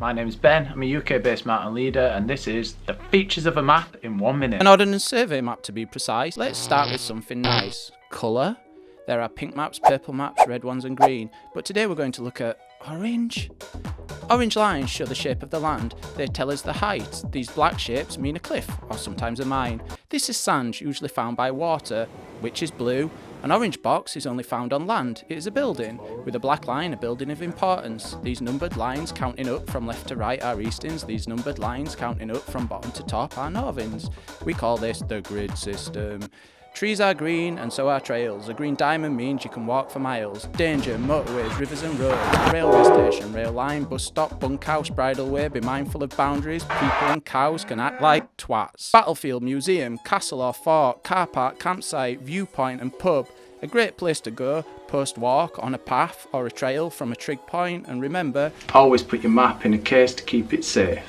My name is Ben, I'm a UK-based mountain leader, and this is the features of a map in 1 minute. An Ordnance Survey map to be precise. Let's start with something nice. Colour. There are pink maps, purple maps, red ones and green. But today we're going to look at orange. Orange lines show the shape of the land. They tell us the height. These black shapes mean a cliff, or sometimes a mine. This is sand, usually found by water, which is blue. An orange box is only found on land. It is a building. With a black line, a building of importance. These numbered lines counting up from left to right are easterns. These numbered lines counting up from bottom to top are northerns. We call this the grid system. Trees are green and so are trails. A green diamond means you can walk for miles. Danger, motorways, rivers and roads. Railway station, rail line, bus stop, bunkhouse, bridleway. Be mindful of boundaries. People and cows can act like twats. Battlefield, museum, castle or fort, car park, campsite, viewpoint and pub. A great place to go, post walk on a path or a trail from a trig point, and remember, Always put your map in a case to keep it safe.